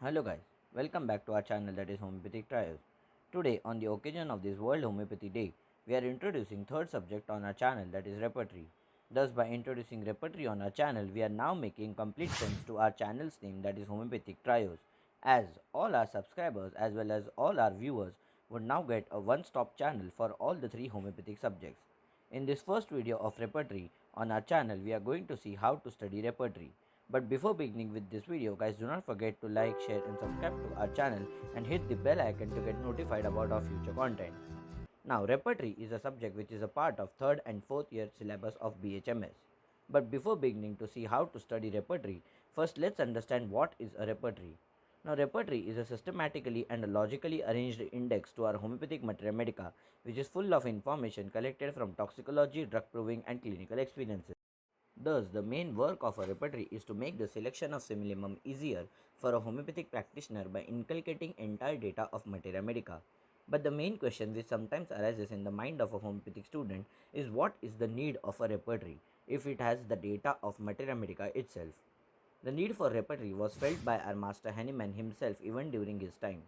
Hello guys, welcome back to our channel that is Homeopathic Trials. Today on the occasion of this World Homeopathy Day, we are introducing third subject on our channel that is Repertory. Thus by introducing Repertory on our channel, we are now making complete sense to our channel's name that is Homeopathic Trials, as all our subscribers as well as all our viewers would now get a one-stop channel for all the three homeopathic subjects. In this first video of Repertory on our channel, we are going to see how to study Repertory. But before beginning with this video, guys, do not forget to like, share and subscribe to our channel and hit the bell icon to get notified about our future content. Now, repertory is a subject which is a part of 3rd and 4th year syllabus of BHMS. But before beginning to see how to study repertory, first let's understand what is a repertory. Now, repertory is a systematically and logically arranged index to our homeopathic materia medica, which is full of information collected from toxicology, drug proving and clinical experiences. Thus, the main work of a repertory is to make the selection of simillimum easier for a homeopathic practitioner by inculcating entire data of materia medica. But the main question which sometimes arises in the mind of a homeopathic student is what is the need of a repertory if it has the data of materia medica itself. The need for repertory was felt by our master Hahnemann himself even during his time.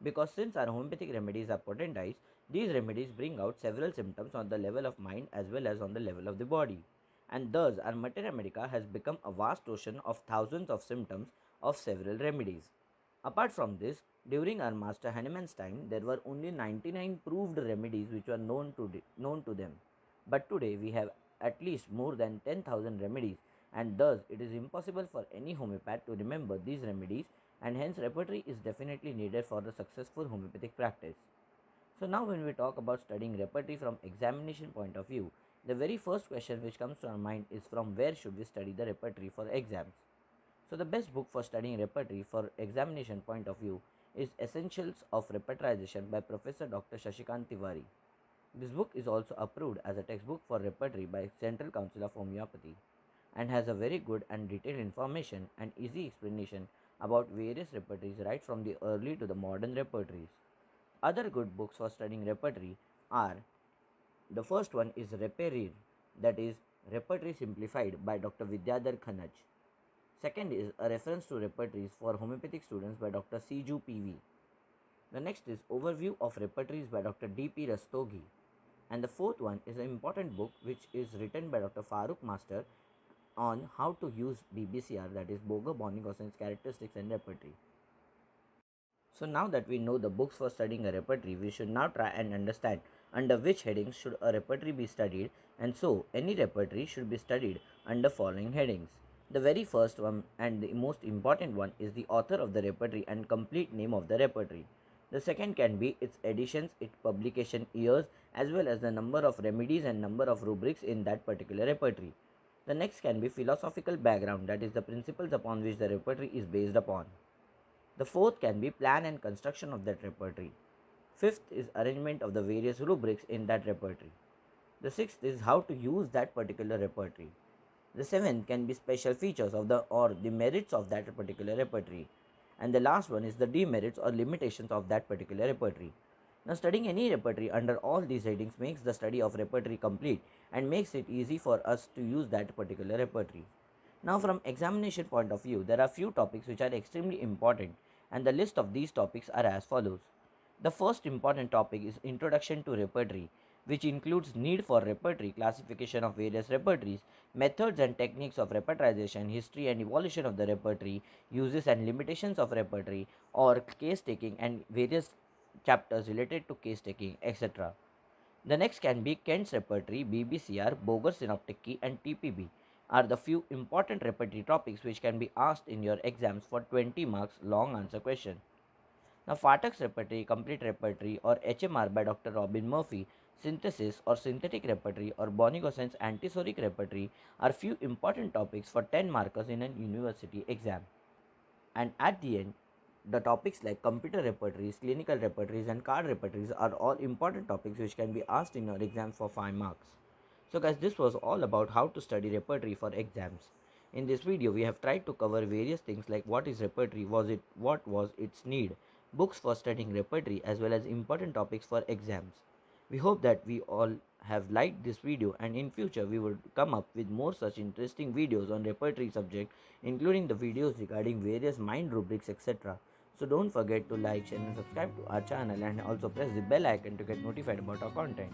Because since our homeopathic remedies are potentized, these remedies bring out several symptoms on the level of mind as well as on the level of the body. And thus, our materia medica has become a vast ocean of thousands of symptoms of several remedies. Apart from this, during our master Hahnemann's time, there were only 99 proved remedies which were known to them. But today, we have at least more than 10,000 remedies, and thus it is impossible for any homeopath to remember these remedies, and hence repertory is definitely needed for the successful homeopathic practice. So now when we talk about studying repertory from examination point of view, the very first question which comes to our mind is from where should we study the repertory for exams. So the best book for studying repertory for examination point of view is Essentials of Repertorization by Professor Dr. Shashikant Tiwari. This book is also approved as a textbook for repertory by Central Council of Homeopathy and has a very good and detailed information and easy explanation about various repertories right from the early to the modern repertories. Other good books for studying repertory are the first one is Repertory, that is Repertory Simplified by Dr. Vidyadhar Khanaj. Second is a reference to repertories for homeopathic students by Dr. Siju PV. The next is Overview of Repertories by Dr. D.P. Rastogi. And the fourth one is an important book which is written by Dr. Farooq Master on how to use BBCR, that is Boger Bonny-Gossen's characteristics and repertory. So now that we know the books for studying a repertory, we should now try and understand under which headings should a repertory be studied, and so any repertory should be studied under following headings. The very first one and the most important one is the author of the repertory and complete name of the repertory. The second can be its editions, its publication years, as well as the number of remedies and number of rubrics in that particular repertory. The next can be philosophical background, that is the principles upon which the repertory is based upon. The fourth can be plan and construction of that repertory. Fifth is arrangement of the various rubrics in that repertory. The sixth is how to use that particular repertory. The seventh can be special features of the merits of that particular repertory. And the last one is the demerits or limitations of that particular repertory. Now, studying any repertory under all these headings makes the study of repertory complete and makes it easy for us to use that particular repertory. Now, from examination point of view, there are few topics which are extremely important, and the list of these topics are as follows. The first important topic is Introduction to Repertory, which includes need for repertory, classification of various repertories, methods and techniques of repertorization, history and evolution of the repertory, uses and limitations of repertory, or case taking and various chapters related to case taking, etc. The next can be Kent's repertory, BBCR, Boger synoptic key, and TPB are the few important repertory topics which can be asked in your exams for 20 marks long answer question. Now, Fatak's repertory, complete repertory, or HMR by Dr. Robin Murphy, synthesis or synthetic repertory, or Bonny-Gossen's antisoric repertory are few important topics for 10 markers in an university exam. And at the end, the topics like computer repertories, clinical repertories, and card repertories are all important topics which can be asked in your exam for 5 marks. So guys, this was all about how to study repertory for exams. In this video, we have tried to cover various things like what is repertory, what was its need, books for studying repertory, as well as important topics for exams. We hope that we all have liked this video, and in future we would come up with more such interesting videos on repertory subject, including the videos regarding various mind rubrics, etc. So don't forget to like, share and subscribe to our channel, and also press the bell icon to get notified about our content.